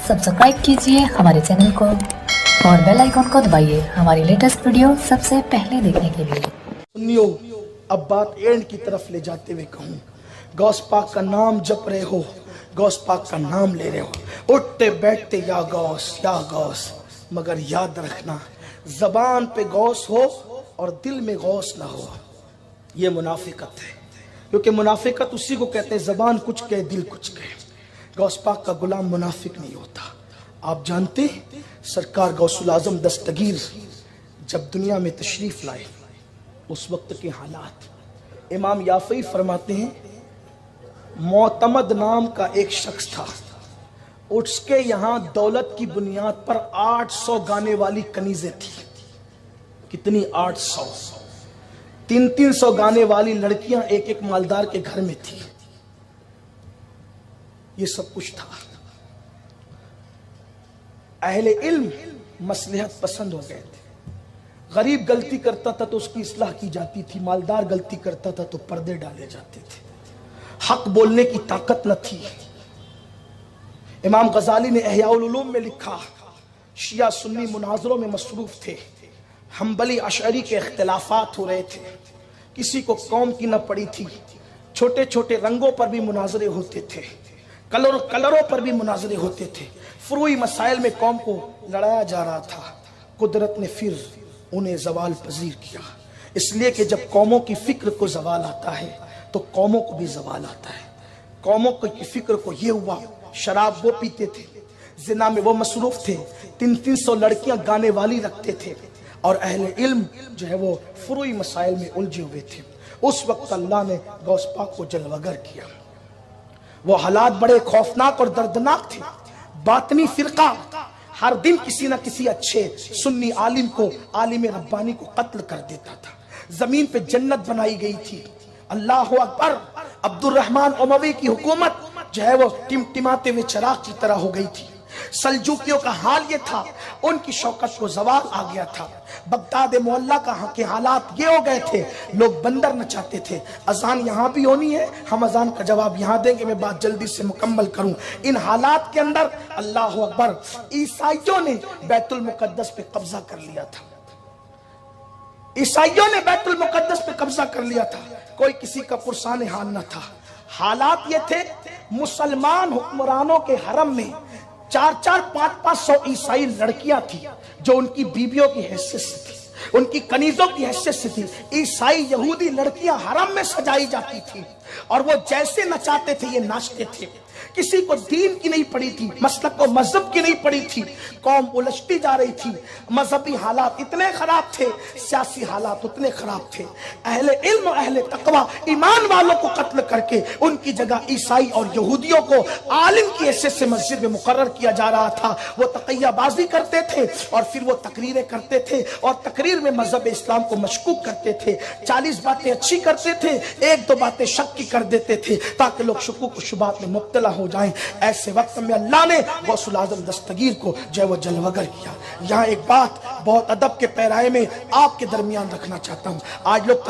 Subscribe कीजिए हमारे channel को और बेल आइकन को दबाइए हमारी लेटेस्ट वीडियो सबसे पहले देखने के लिए। सुनियो, अब बात एंड की तरफ ले जाते हुए कहूँ, गौस पाक का नाम जप रहे हो, गौस पाक का नाम ले रहे हो, उठते बैठते या गौस, मगर याद रखना जबान पे गौस हो और दिल में गौस ना हो। ये मुनाफिकत है, क्योंकि मुनाफिकत उसी को कहते हैं जबान कुछ कहे दिल कुछ कहे। गौस पाक का गुलाम मुनाफिक नहीं होता। आप जानते सरकार गौसुल आजम दस्तगीर जब दुनिया में तशरीफ लाए, उस वक्त के हालात, इमाम याफई फरमाते हैं, मोतमद नाम का एक शख्स था, उसके यहाँ दौलत की बुनियाद पर 800 गाने वाली कनीजें थी। कितनी? 800। 300 गाने वाली लड़कियां एक एक मालदार के घर में थी। ये सब कुछ था। अहले इल्म मसलहत पसंद हो गए थे। गरीब गलती करता था तो उसकी इस्लाह की जाती थी, मालदार गलती करता था तो पर्दे डाले जाते थे। हक बोलने की ताकत न थी। इमाम गजाली ने इहयाउल उलूम में लिखा, शिया सुन्नी मुनाजरों में मसरूफ थे, हम्बली अशअरी के इख्तिलाफात हो रहे थे, किसी को कौम की न पड़ी थी, छोटे छोटे रंगों पर भी मुनाजरे होते थे, कलरों पर भी मुनाजरे होते थे, फुरूई मसाइल में कौम को लड़ाया जा रहा था। कुदरत ने फिर उन्हें जवाल पजीर किया, इसलिए कि जब कौमों की फिक्र को जवाल आता है तो कौमों को भी जवाल आता है। कौमों की फिक्र को ये हुआ, शराब वो पीते थे, जिना में वो मसरूफ थे, 300 लड़कियां गाने वाली रखते थे, और अहले इल्म जो है वो फुरूई मसाइल में उलझे हुए थे। उस वक्त अल्लाह ने गौस पाक को जलवगर किया। वो हालात बड़े खौफनाक और दर्दनाक थे। बातनी फिरका हर दिन किसी न किसी अच्छे सुन्नी आलिम को, आलिम रब्बानी को कत्ल कर देता था। जमीन पे जन्नत बनाई गई थी। अल्लाह अकबर। अब्दुल रहमान उमवी की हुकूमत जो है वो टिमटिमाते हुए चिराग की तरह हो गई थी। सल्जूकियों का हाल ये था, उनकी शौकत को जवाल आ गया था। बगदाद मोहल्ला के हालात ये हो गए थे, लोग बंदर नचाते थे। अजान यहाँ भी होनी है, हम अजान का जवाब यहाँ देंगे, मैं बात जल्दी से मुकम्मल करूं। इन हालात के अंदर अल्लाह अकबर, ईसाइयों ने बैतुल मुकद्दस पे कब्जा कर लिया था। ईसाइयों ने बैतुल मुकद्दस पे कब्जा कर लिया था। कोई किसी का पुरसाने हाल न था। हालात ये थे, मुसलमान हुक्मरानों के हरम में 400 500 ईसाई लड़कियां थी जो उनकी बीवियों की हैसियत से थी, उनकी कनीजों की हैसियत से थी। ईसाई यहूदी लड़कियां हरम में सजाई जाती थी और वो जैसे नचाते थे ये नाचते थे। किसी को दीन की नहीं पड़ी थी, मसलक को मजहब की नहीं पड़ी थी। कौम उलझती जा रही थी। मजहबी हालात इतने खराब थे, सियासी हालात उतने खराब थे। अहले इल्म और अहले तकवा ईमान वालों को कत्ल करके उनकी जगह ईसाई और यहूदियों को आलिम की हैसियत से मस्जिद में मुकर्रर किया जा रहा था। वो तक़ियाबाजी करते थे और फिर वो तकरीरें करते थे और तकरीर में मजहब इस्लाम को मशकूक करते थे। 40 बातें अच्छी करते थे, 1-2 बातें शक की कर देते थे ताकि लोग शुकूक शुबात में मुब्तला हो जाएं। ऐसे वक्त में अल्लाह ने गौसुल आजम दस्तगीर को जो है वो जलवगर किया। यहाँ एक बात बहुत अदब के पैराए में आपके दरमियान रखना चाहता हूँ। आज लोग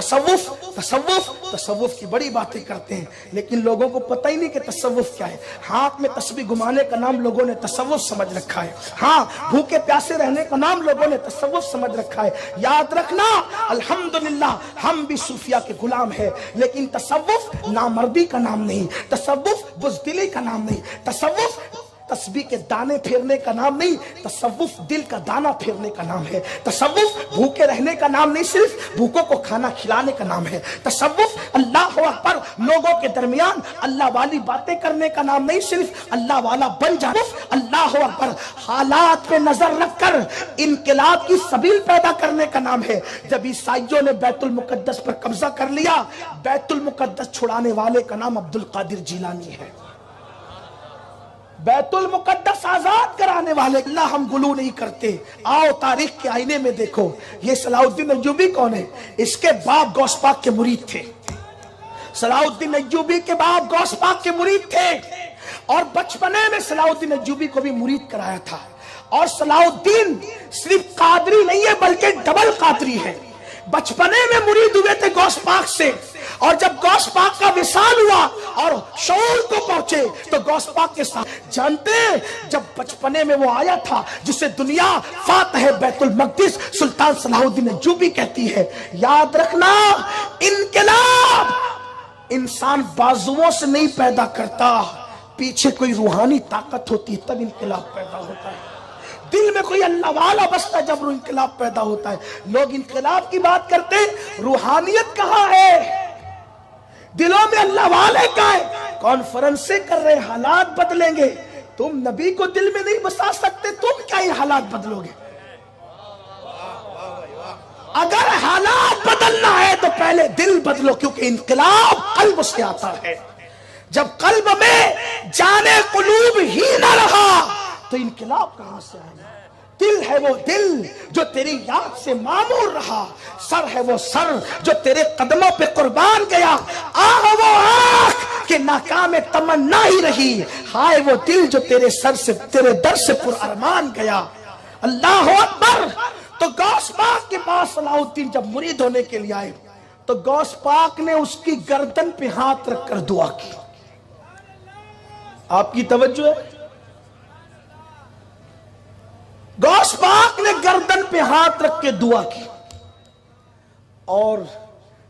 तसव्वुफ की बड़ी बातें करते हैं, लेकिन लोगों को पता ही नहीं कि तसव्वुफ क्या है। हाथ में तस्बीह घुमाने का नाम लोगों ने तसव्वुफ समझ रखा है। हाँ, भूखे प्यासे रहने का नाम लोगों ने तसव्वुफ समझ रखा है। याद रखना, अल्हम्दुलिल्लाह हम भी सूफिया के गुलाम है, लेकिन तसव्वुफ नामर्दी का नाम नहीं, तसव्वुफ बुज़दिली का नाम नहीं, तसव्वुफ तस्बीह के दाने फेरने का नाम नहीं, तसव्वुफ दिल का दाना फेरने का नाम है। तसव्वुफ भूखे रहने का नाम नहीं, सिर्फ भूखों को खाना खिलाने का नाम है। तसव्वुफ अल्लाह अकबर, लोगों के दरमियान अल्लाह वाली बातें करने का नाम नहीं, सिर्फ अल्लाह वाला बन जाना। अल्लाह अकबर, हालात पे नजर रखकर इनकलाब की सबील पैदा करने का नाम है। जब ईसाइयों ने बैतुल मुकद्दस पर कब्जा कर लिया, बैतुल मुकद्दस छुड़ाने वाले का नाम अब्दुल कादिर जिलानी है। बैतुल मुकद्दस आजाद कराने वाले अल्लाह हम गुलू नहीं करते। आओ तारीख के आईने में देखो, ये सलाहुद्दीन अय्यूबी कौन है? इसके बाप गौस पाक के मुरीद थे। सलाहुद्दीन अय्यूबी के बाप गौस पाक के मुरीद थे और बचपने में सलाहुद्दीन अय्यूबी को भी मुरीद कराया था। और सलाहुद्दीन सिर्फ कादरी नहीं है बल्कि डबल कादरी है। बचपने में मुरीद हुए थे गौस पाक से, और जब गौस पाक का विसाल हुआ और शऊर को पहुंचे तो गौस पाक के साथ जानते, जब बचपने में वो आया था जिसे दुनिया फातह बैतुल मक़दिस सुल्तान सलाहुद्दीन अय्यूबी कहती है, याद रखना इनकलाब इंसान बाजुओं से नहीं पैदा करता, पीछे कोई रूहानी ताकत होती है तब इनकलाब पैदा होता है। दिल में कोई अल्लाह वाला बसता है जब इनकलाब पैदा होता है। लोग इनकलाब की बात करते हैं, रूहानियत कहाँ है? दिलों में अल्लाह वाले कहाँ है? कॉन्फ्रेंसें कर रहे, हालात बदलेंगे। तुम नबी को दिल में नहीं बसा सकते, तुम क्या ये हालात बदलोगे? अगर हालात बदलना है तो पहले दिल बदलो, क्योंकि इनकलाब कल्ब से आता है। जब कल्ब में जाने कुलूब ही ना रहा तो इनकलाब कहां से आएगा? दिल है वो दिल जो तेरी याद से मामूर रहा, सर है वो सर जो तेरे कदमों पे कुर्बान गया, आह वो आँख के नाकाम तमन्ना ही रही, हाय वो दिल जो तेरे सर से तेरे दर से पुरअरमान गया। अल्लाह अकबर। तो गौस पाक के पास सलाहुद्दीन जब मुरीद होने के लिए आए तो गौस पाक ने उसकी गर्दन पे हाथ रखकर दुआ की। आपकी तवज्जो है? गौस पाक ने गर्दन पे हाथ रख के दुआ की, और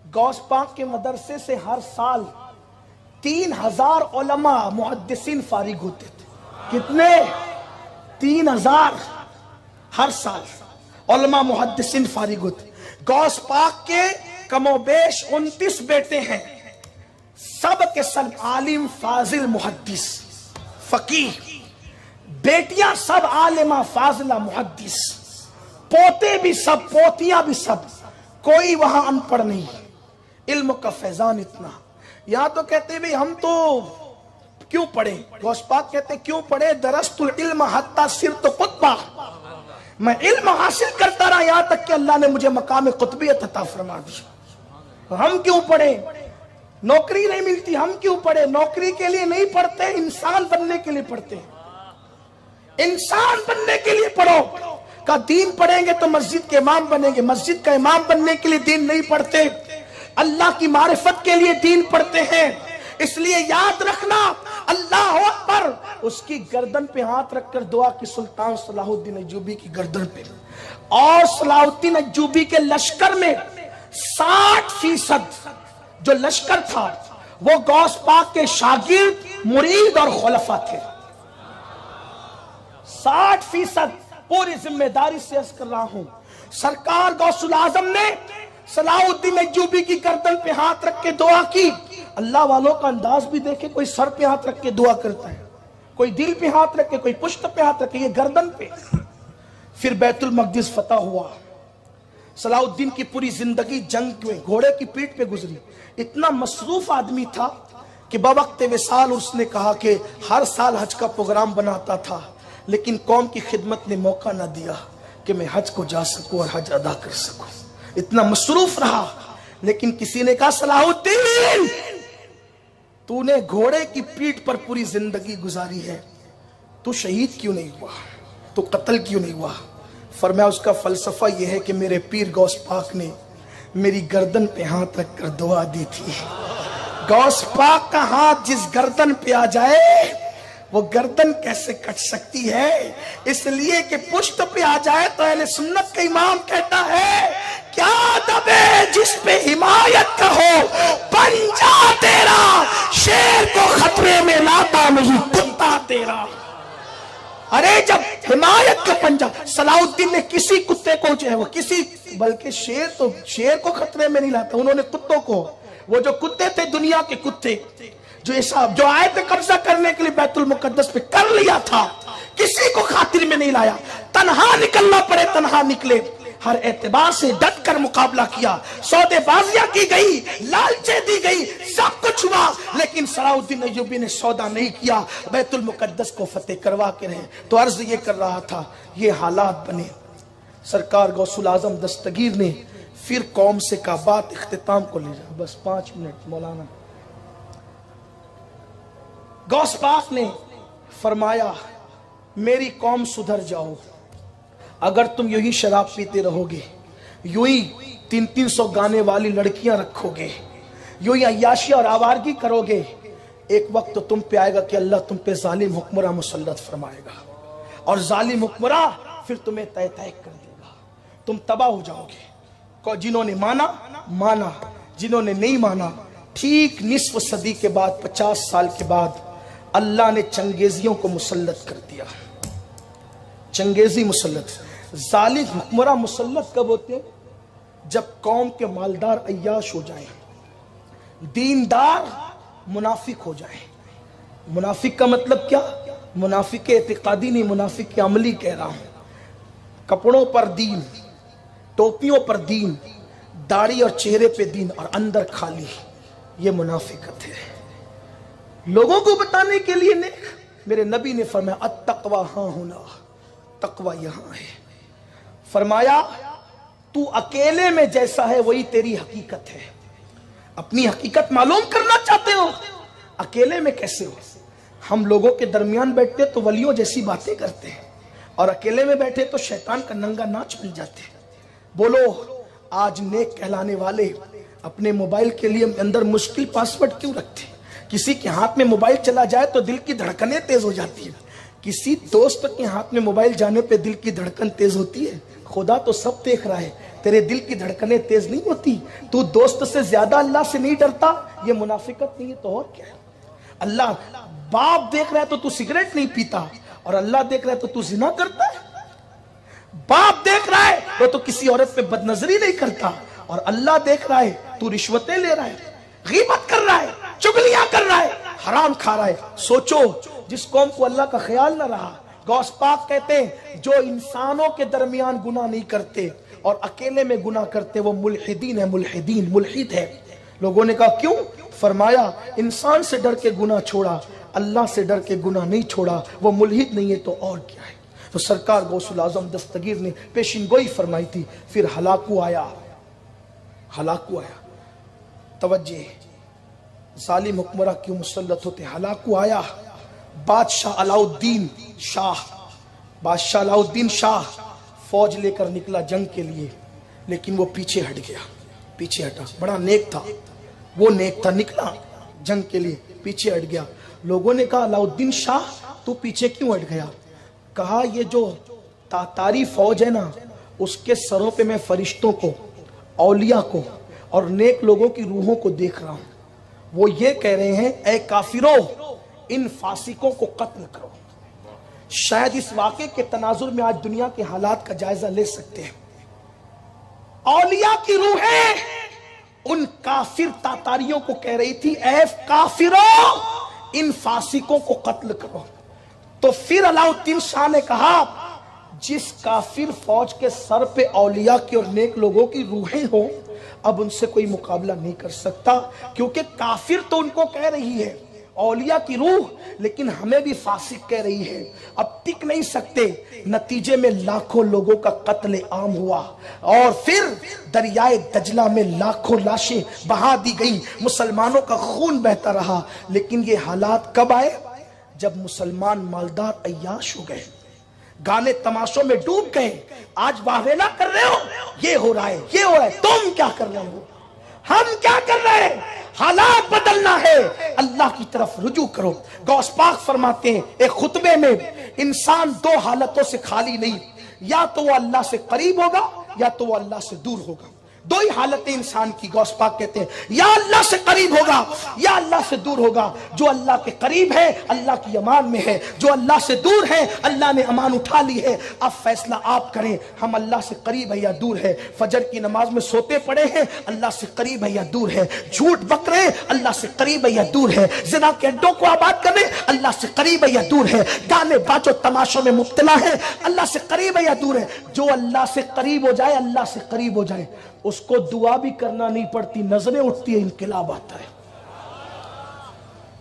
गौस पाक के मदरसे से हर साल 3000 उलमा मुहद्दिसीन फारिग होते थे। कितने? 3000 हर साल उलमा मुहद्दिसीन फारिग होते। गौस पाक के कमोबेश 29 बेटे हैं, सब के सब आलिम फाजिल मुहद्दिस फकीह, बेटियां सब आलिमा फाजिला मुहद्दिस, पोते भी सब पोतियां भी सब, कोई वहां अनपढ़ नहीं। इल्म का फैजान इतना। यहां तो कहते भाई हम तो क्यों पढ़े, गौस पाक कहते क्यों पढ़े, दरस्तुल इल्म हत्ता सिरतु कुतबा, मैं इल्म हासिल करता रहा यहां तक कि अल्लाह ने मुझे मकाम कुतबियत अता फरमा दी। तो हम क्यों पढ़े? नौकरी नहीं मिलती, हम क्यों पढ़े? नौकरी के लिए नहीं पढ़ते, इंसान बनने के लिए पढ़ते हैं। इंसान बनने के लिए पढ़ो। का दीन पढ़ेंगे तो मस्जिद के इमाम बनेंगे, मस्जिद का इमाम बनने के लिए दीन नहीं पढ़ते, अल्लाह की मारिफत के लिए दीन पढ़ते हैं। इसलिए याद रखना, अल्लाह अकबर। उसकी गर्दन पे हाथ रखकर दुआ की सुल्तान सलाहुद्दीन अय्यूबी की गर्दन पे, और सलाहुद्दीन अय्यूबी के लश्कर में 60% जो लश्कर था वो गौस पाक के शागिर्द, मुरीद और खुलफा थे। 60% पूरी जिम्मेदारी से अर्ज कर रहा हूं। सरकार गौसुल आजम ने सलाहुद्दीन अय्यूबी की गर्दन पे हाथ रख के दुआ की। अल्लाह वालों का अंदाज भी देखे, कोई सर पे हाथ रख के दुआ करता है, कोई दिल पे हाथ रख के, कोई पुश्त पे हाथ रख के, ये गर्दन पे। फिर बैतुल मक़दिस फतह हुआ। सलाहुद्दीन की पूरी जिंदगी जंग में घोड़े की पीठ पे गुजरी। इतना मसरूफ आदमी था कि बवक्त विसाल उसने कहा कि हर साल हज का प्रोग्राम बनाता था, लेकिन कौम की खिदमत ने मौका ना दिया कि मैं हज को जा सकूं और हज अदा कर सकूं। इतना मसरूफ रहा। लेकिन किसी ने कहा सलाहुद्दीन तूने घोड़े की पीठ पर पूरी जिंदगी गुजारी है, तू शहीद क्यों नहीं हुआ, तू कत्ल क्यों नहीं हुआ? फरमाया उसका फलसफा यह है कि मेरे पीर गौस पाक ने मेरी गर्दन पे हाथ रखकर दुआ दी थी। गौस पाक का हाथ जिस गर्दन पे आ जाए वो गर्दन कैसे कट सकती है? इसलिए कि पुश्त पे आ जाए तो अहले सुन्नत का इमाम कहता है क्या दबे जिस पे हिमायत का हो, पंजा तेरा शेर को खतरे में लाता नहीं कुत्ता तेरा। अरे जब हिमायत का पंजा, सलाहुद्दीन ने किसी कुत्ते को जो है वो किसी, बल्कि शेर को खतरे में नहीं लाता, उन्होंने कुत्तों को, वो जो कुत्ते थे दुनिया के कुत्ते जो आए थे कब्जा करने के लिए बैतुल मुकद्दस पे, कर लिया था, किसी को खातिर में नहीं लाया। तन्हा निकलना पड़े तन्हा निकले, हर एतबार से डट कर मुकाबला किया, सौदेबाजियां की गई, लालचे दी गई, सब कुछ हुआ, लेकिन सलाहुद्दीन अय्यूबी ने सौदा नहीं किया, बैतुल मुकद्दस को फतेह करवा के रहे। तो अर्ज ये कर रहा था, ये हालात बने। सरकार गौसुल आजम दस्तगीर ने फिर कौम से कहा बात इख्तिताम को ले जाओ, बस 5 मिनट मौलाना। गौस पाक ने फरमाया मेरी कौम सुधर जाओ, अगर तुम यूं ही शराब पीते रहोगे, यूं ही 300 गाने वाली लड़कियां रखोगे, यूं ही अय्याशी और आवारगी करोगे, एक वक्त तो तुम पे आएगा कि अल्लाह तुम पे जालिम हुक्मरां मुसल्लत फरमाएगा, और जालिम हुक्मरां फिर तुम्हें तय तय कर देगा, तुम तबाह हो जाओगे। जिन्होंने माना, जिन्होंने नहीं माना। ठीक निस्फ सदी के बाद, 50 साल के बाद अल्लाह ने चंगेजियों को मुसल्लत कर दिया। चंगेजी मुसल्लत। जालिम हुक्मरां मुसल्लत कब होते हैं? जब कौम के मालदार अय्याश हो जाए, दीनदार मुनाफिक हो जाए। मुनाफिक का मतलब क्या? मुनाफिक एतिकादी नहीं, मुनाफिक अमली कह रहा हूं। कपड़ों पर दीन, टोपियों पर दीन, दाढ़ी और चेहरे पे दीन और अंदर खाली, ये मुनाफिकत है। लोगों को बताने के लिए नेक, मेरे नबी ने फरमाया अत्तक़वा हाँ हुना, तकवा यहां है। फरमाया तू अकेले में जैसा है वही तेरी हकीकत है। अपनी हकीकत मालूम करना चाहते हो? अकेले में कैसे हो? हम लोगों के दरमियान बैठते तो वलियों जैसी बातें करते हैं, और अकेले में बैठे तो शैतान का नंगा नाच बन जाते हैं। बोलो, आज नेक कहलाने वाले अपने मोबाइल के लिए अंदर मुश्किल पासवर्ड क्यों रखते? किसी के हाथ में मोबाइल चला जाए तो दिल की धड़कनें तेज हो जाती है। किसी दोस्त के हाथ में मोबाइल जाने पे दिल की धड़कन तेज होती है। खुदा तो सब देख रहा है, तेरे दिल की धड़कनें तेज नहीं होती। तू दोस्त से ज्यादा अल्लाह से नहीं डरता, ये मुनाफिकत नहीं है तो और क्या है? अल्लाह बाप देख रहा है तो तू सिगरेट नहीं पीता, और अल्लाह देख रहा है तो तू जिना करता है। बाप देख रहा है तो किसी औरत पे बदनजरी नहीं करता, और अल्लाह देख रहा है तू रिश्वतें ले रहा है, गीबत कर रहा है, चुगलियां कर रहा है, हराम खा रहा है। सोचो, जिस कौम को अल्लाह का ख्याल न रहा, गौस पाक कहते हैं जो इंसानों के दरमियान गुनाह नहीं करते और अकेले में गुनाह करते वो मुल्हिदीन है, मुल्हिदीन मुल्हिद है। लोगों ने कहा क्यों? फरमाया इंसान से डर के गुनाह छोड़ा, अल्लाह से डर के गुनाह नहीं छोड़ा, वो मुल्हिद नहीं है तो और क्या है? तो सरकार गौसुल आजम दस्तगीर ने पेशिन गोई फरमाई थी। फिर हलाकू आया, हलाकू आया। तवज्जे, जालिम हुक्मरां क्यों मुसल्लत होते? हलाकू आया। बादशाह अलाउद्दीन शाह फौज लेकर निकला जंग के लिए, लेकिन वो पीछे हट गया, पीछे हटा। बड़ा नेक था, वो नेक था, निकला जंग के लिए, पीछे हट गया। लोगों ने कहा अलाउद्दीन शाह तू पीछे क्यों हट गया? कहा ये जो तातारी फौज है ना, उसके सरों पे मैं फरिश्तों को, औलिया को और नेक लोगों की रूहों को देख रहा हूं। वो ये कह रहे हैं ऐ काफिरों, इन फासिकों को कत्ल करो। शायद इस वाक़े के तनाजुर में आज दुनिया के हालात का जायजा ले सकते हैं। औलिया की रूहें उन काफिर तातारियों को कह रही थी ऐ काफिरों, इन फासिकों को कत्ल करो। तो फिर अलाउद्दीन शाह ने कहा जिस काफिर फौज के सर पे औलिया की और नेक लोगों की रूहें हो, अब उनसे कोई मुकाबला नहीं कर सकता, क्योंकि काफिर तो उनको कह रही है औलिया की रूह, लेकिन हमें भी फासिक कह रही है। अब टिक नहीं सकते। नतीजे में लाखों लोगों का कत्ले आम हुआ, और फिर दरियाए दजला में लाखों लाशें बहा दी गई, मुसलमानों का खून बहता रहा। लेकिन ये हालात कब आए? जब मुसलमान मालदार अय्याश हो गए, गाने तमाशों में डूब गए। आज वाहवेला कर रहे हो, ये हो रहा है, ये हो रहा है, तुम क्या कर रहे हो, हम क्या कर रहे हैं? हालात बदलना है, अल्लाह की तरफ रुजू करो। गौस पाक फरमाते हैं एक खुतबे में, इंसान दो हालतों से खाली नहीं, या तो वो अल्लाह से करीब होगा या तो वो अल्लाह से दूर होगा। दो ही हालतें इंसान की। गौस पाक कहते हैं या अल्लाह से करीब होगा या अल्लाह से दूर होगा। जो अल्लाह के करीब है अल्लाह की अमान में है, जो अल्लाह से दूर है अल्लाह ने अमान उठा ली है। अब फैसला आप करें, हम अल्लाह से करीब है या दूर है। फजर की नमाज में सोते पड़े हैं, अल्लाह से करीब है या दूर है। झूठ बक रहे हैं, अल्लाह से करीब है या दूर है। ज़िना के अड्डों को आबाद कर रहे हैं, अल्लाह से करीब है या दूर है। गाने बाजो तमाशों में मुब्तला है, अल्लाह से करीब है या दूर है। जो अल्लाह से करीब हो जाए, अल्लाह से करीब हो जाए, उसको दुआ भी करना नहीं पड़ती, नजरें उठती है, इनकलाब आता है।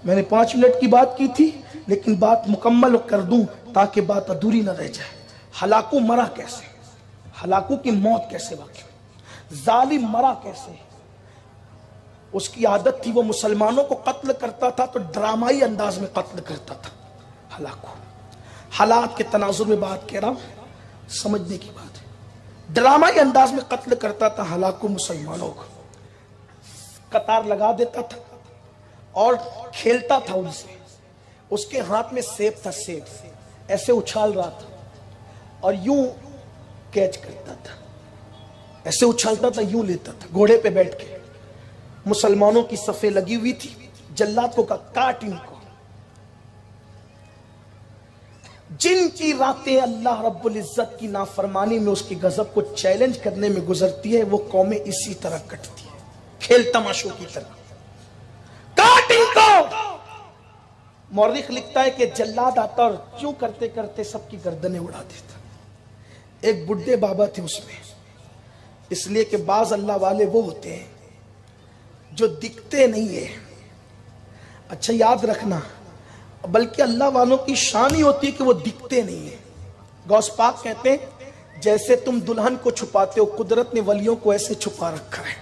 मैंने 5 मिनट की बात की थी, लेकिन बात मुकम्मल कर दूं ताकि बात अधूरी न रह जाए। हलाकू मरा कैसे? हलाकू की मौत कैसे वाक़ई? जालिम मरा कैसे? उसकी आदत थी वो मुसलमानों को कत्ल करता था तो ड्रामाई अंदाज में कत्ल करता था। हलाकू हालात के तनाजुर में बात कह रहा हूं, समझने की बात है। ड्रामाई अंदाज में कत्ल करता था हलाकू मुसलमानों को, कतार लगा देता था और खेलता था उनसे। उसके हाथ में सेब था, सेब ऐसे उछाल रहा था और यूं कैच करता था, ऐसे उछालता था, यूं लेता था घोड़े पे बैठ के। मुसलमानों की सफे लगी हुई थी, जल्लाद को कहा काट इनको। जिनकी रातें अल्लाह रब्बुल इज्जत की नाफरमानी में, उसकी गजब को चैलेंज करने में गुजरती है, वो कौमें इसी तरह कटती है, खेल तमाशों की तरह। काट इनको। मौरिख लिखता है कि जल्लाद आता और क्यों करते करते सबकी गर्दनें उड़ा देता। एक बुड्ढे बाबा थे उसमें, इसलिए कि बाज अल्लाह वाले वो होते हैं जो दिखते नहीं है। अच्छा याद रखना, बल्कि अल्लाह वालों की शान ही होती है कि वो दिखते नहीं है। गौस पाक कहते हैं जैसे तुम दुल्हन को छुपाते हो, कुदरत ने वलियों को ऐसे छुपा रखा है।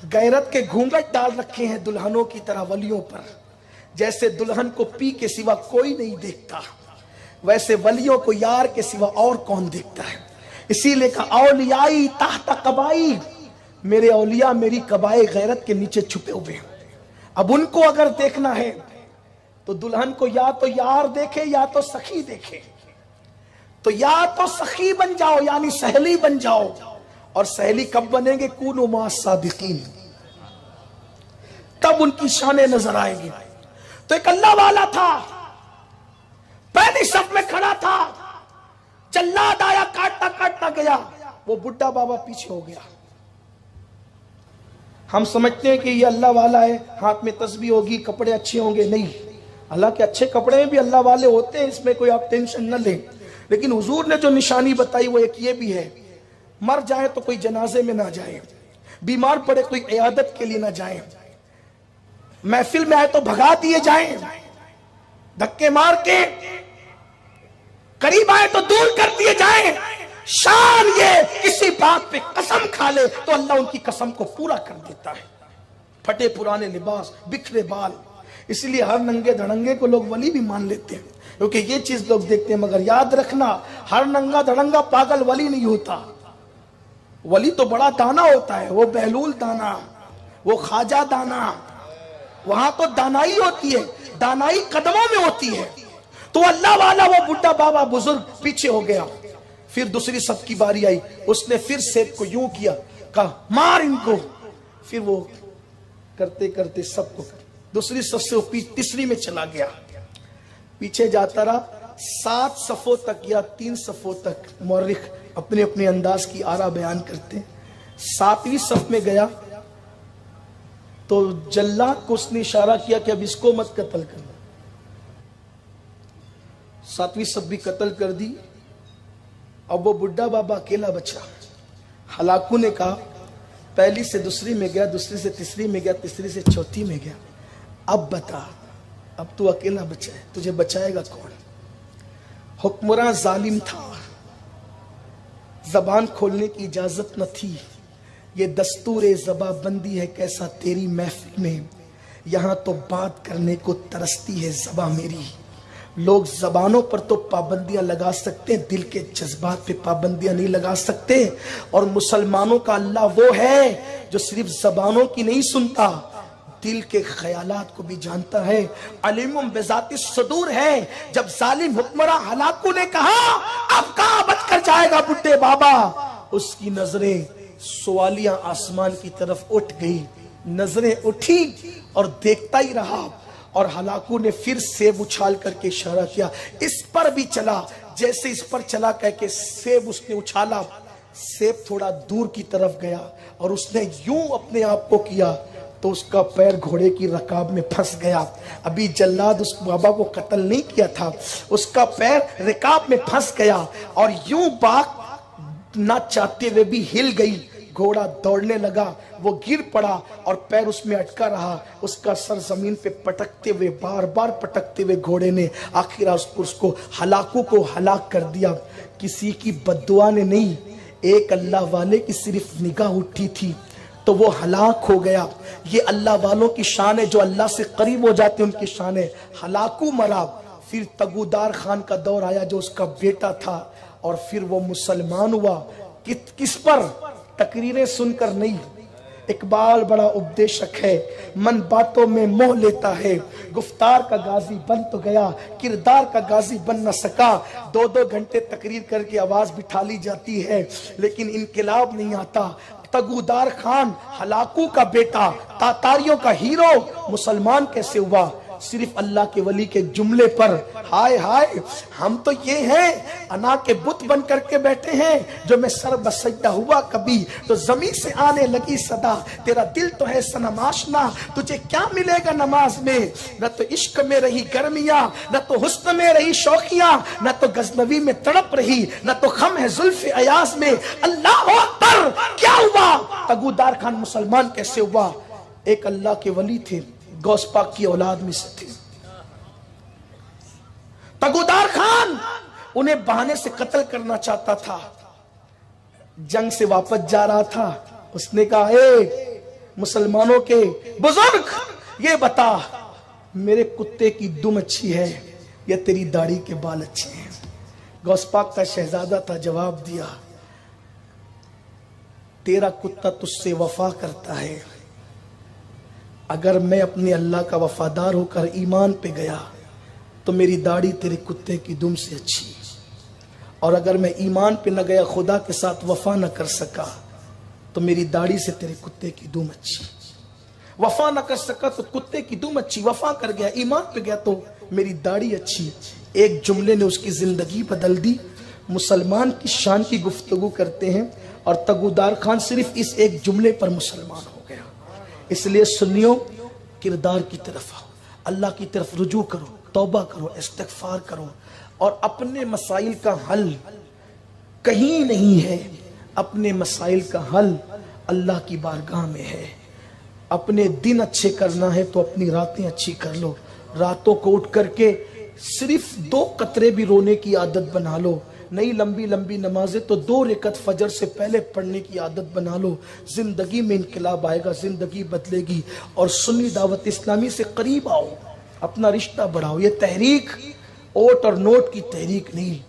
गैरत के घूंघट डाल रखे हैं दुल्हनों की तरह वलियों पर। जैसे दुल्हन को पी के सिवा कोई नहीं देखता, वैसे वलियों को यार के सिवा और कौन देखता है। इसीलिए कहा औलियाई ताहता कबाई, मेरे औलिया मेरी कबाए गैरत के नीचे छुपे हुए हैं। अब उनको अगर देखना है तो दुल्हन को या तो यार देखे या तो सखी देखे। तो या तो सखी बन जाओ यानी सहेली बन जाओ, और सहेली कब बनेंगे? कूनु मा सादिकीन, तब उनकी शानें नजर आएगी। तो एक अल्लाह वाला था, पहली सफ में खड़ा था, जल्लाद आया, काटता काटता गया, वो बुड्ढा बाबा पीछे हो गया। हम समझते हैं कि ये अल्लाह वाला है, हाथ में तस्बीह होगी, कपड़े अच्छे होंगे। नहीं, अल्लाह के अच्छे कपड़े में भी अल्लाह वाले होते हैं, इसमें कोई आप टेंशन न लें। लेकिन हुजूर ने जो निशानी बताई वो एक ये भी है, मर जाए तो कोई जनाजे में ना जाए, बीमार पड़े कोई इयादत के लिए ना जाए, महफिल में आए तो भगा दिए जाएं, धक्के मार के, करीब आए तो दूर कर दिए जाएं। शान ये किसी बात पे कसम खा ले तो अल्लाह उनकी कसम को पूरा कर देता है। फटे पुराने लिबास, बिखरे बाल, इसलिए हर नंगे धड़ंगे को लोग वली भी मान लेते हैं, क्योंकि ये चीज लोग देखते हैं। मगर याद रखना, हर नंगा धड़ंगा पागल वली नहीं होता। वली तो बड़ा दाना होता है, वो बहलूल दाना, वो ख्वाजा दाना, वहां तो दानाई होती है, दानाई कदमों में होती है। तो अल्लाह वाला वो बुड्ढा बाबा बुजुर्ग पीछे हो गया। फिर दूसरी सफ की बारी आई, उसने फिर सेब को यूं किया, कहा मार इनको। फिर वो करते करते सबको, दूसरी सफ से वो तीसरी में चला गया, पीछे जाता रहा 7 सफों तक या 3 सफों तक। मौरिख अपने अपने अंदाज की आरा बयान करते हैं। 7वीं सफ में गया तो जल्लाद को उसने इशारा किया कि अब इसको मत कत्ल करना। 7वीं सफ भी कत्ल कर दी। अब वो बुड्ढा बाबा अकेला बचा। हलाकू ने कहा पहली से दूसरी में गया, दूसरी से तीसरी में गया, तीसरी से चौथी में गया, अब बता, अब तू अकेला बचा है, तुझे बचाएगा कौन? हुक्मरान जालिम था, जबान खोलने की इजाजत न थी। ये दस्तूर जबाबंदी है कैसा तेरी महफिल में, यहां तो बात करने को तरसती है ज़बां मेरी। लोग जबानों पर तो पाबंदियां लगा सकते हैं, दिल के जज्बात पे पाबंदियां नहीं लगा सकते। और मुसलमानों का अल्लाह वो है जो सिर्फ जबानों की नहीं सुनता, दिल के ख्यालात को भी जानता है। अलीमुम बिज़ाति सदूर है। जब जालिम हुक्मरान हलाकू ने कहा अब कहां बच कर जाएगा बुड्ढे बाबा, उसकी नजरें सवालिया आसमान की तरफ उठ गई। नजरें उठी और देखता ही रहा। और हलाकू ने फिर सेब उछाल करके इशारा किया, इस पर भी चला। जैसे इस पर चला कह के सेब उसने उछाला, सेब थोड़ा दूर की तरफ गया और उसने यूं अपने आप को किया तो उसका पैर घोड़े की रकाब में फंस गया। अभी जल्लाद उस बाबा को कत्ल नहीं किया था, उसका पैर रिकाब में फंस गया और यूं बाग ना चाहते हुए भी हिल गई। घोड़ा दौड़ने लगा, वो गिर पड़ा और पैर उसमें अटका रहा। उसका सर जमीन पे पटकते हुए, बार बार पटकते हुए घोड़े ने आखिर उसको हलाकू को हलाक कर दिया। किसी की बद्दुआ ने नहीं, एक अल्लाह वाले की सिर्फ निगाह उठी थी तो वो हलाक हो गया। ये अल्लाह वालों की शान है, जो अल्लाह से करीब हो जाते हैं उनकी शान है। हलाकू मरा, फिर तगुदार खान का दौर आया जो उसका बेटा था, और फिर वो मुसलमान हुआ। किस पर? तकरीरें सुनकर नहीं। इकबाल बड़ा उपदेशक है, मन बातों में मोह लेता है, गुफ्तार का गाजी बन तो गया, किरदार का गाजी बन न सका। 2-2 घंटे तकरीर करके आवाज बिठा ली जाती है, लेकिन इनकलाब नहीं आता। तगुदार खान हलाकू का बेटा, तातारियों का हीरो, मुसलमान कैसे हुआ? सिर्फ अल्लाह के वली के जुमले पर। हाय हाय, हम तो ये हैं अना के बुत बन करके बैठे हैं, जो मैं सर बसजदा हुआ कभी तो जमीन से आने लगी सदा, तेरा दिल तो है सनम आशना, तुझे क्या मिलेगा नमाज में? न तो इश्क में रही गर्मियां, न तो हुस्न में रही शौकियां, न तो गजनवी में तड़प रही, न तो खम है जुल्फ अयाज में। अल्लाह अकबर, क्या हुआ? तगुदार खान मुसलमान कैसे हुआ? एक अल्लाह के वली थे, गौस पाक की औलाद में से थे। तगुदार खान उन्हें बहाने से कत्ल करना चाहता था। जंग से वापस जा रहा था, उसने कहा, ए मुसलमानों के बुजुर्ग, ये बता मेरे कुत्ते की दुम अच्छी है या तेरी दाढ़ी के बाल अच्छे हैं? गौस पाक का शहजादा था, जवाब दिया, तेरा कुत्ता तुझसे वफा करता है, अगर मैं अपने अल्लाह का वफादार होकर ईमान पे गया तो मेरी दाढ़ी तेरे कुत्ते की दुम से अच्छी, और अगर मैं ईमान पे न गया, खुदा के साथ वफा न कर सका, तो मेरी दाढ़ी से तेरे कुत्ते की दुम अच्छी। वफा न कर सका तो कुत्ते की दुम अच्छी, वफा कर गया, ईमान पे गया तो मेरी दाढ़ी अच्छी। एक जुमले ने उसकी जिंदगी बदल दी। मुसलमान की शान की गुफ्तगू करते हैं, और तगुदार खान सिर्फ इस एक जुमले पर मुसलमान हो गया। इसलिए सुन्नियों, किरदार की तरफ आओ, अल्लाह की तरफ रुजू करो, तौबा करो, इस्तिगफार करो, और अपने मसाइल का हल कहीं नहीं है, अपने मसाइल का हल अल्लाह की बारगाह में है। अपने दिन अच्छे करना है तो अपनी रातें अच्छी कर लो, रातों को उठ करके सिर्फ 2 कतरे भी रोने की आदत बना लो। नई लंबी लंबी नमाजें तो 2 रकात फजर से पहले पढ़ने की आदत बना लो। जिंदगी में इनकलाब आएगा, जिंदगी बदलेगी। और सुन्नी दावत इस्लामी से करीब आओ, अपना रिश्ता बढ़ाओ। ये तहरीक ओट और नोट की तहरीक नहीं,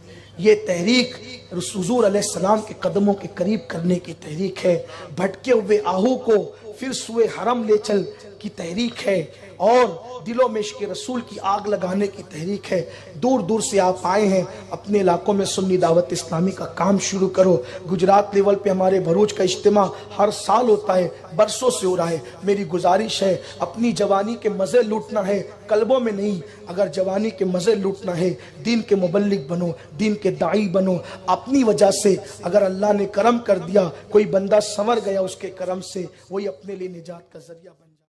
ये तहरीक हुजूर अलैहिस्सलाम के कदमों के करीब करने की तहरीक है। भटके हुए आहू को फिर सुए हरम ले चल की तहरीक है, और दिलों में इश्क़ रसूल की आग लगाने की तहरीक है। दूर दूर से आप आए हैं, अपने इलाकों में सुन्नी दावत इस्लामी का काम शुरू करो। गुजरात लेवल पे हमारे भरूच का इज्तिमा हर साल होता है, बरसों से हो रहा है। मेरी गुजारिश है, अपनी जवानी के मज़े लूटना है, कल्बों में नहीं। अगर जवानी के मज़े लूटना है, दीन के मुबल्लिग बनो, दीन के दाई बनो। अपनी वजह से अगर अल्लाह ने करम कर दिया, कोई बंदा संवर गया उसके करम से, वही अपने लिए निजात का जरिया बना।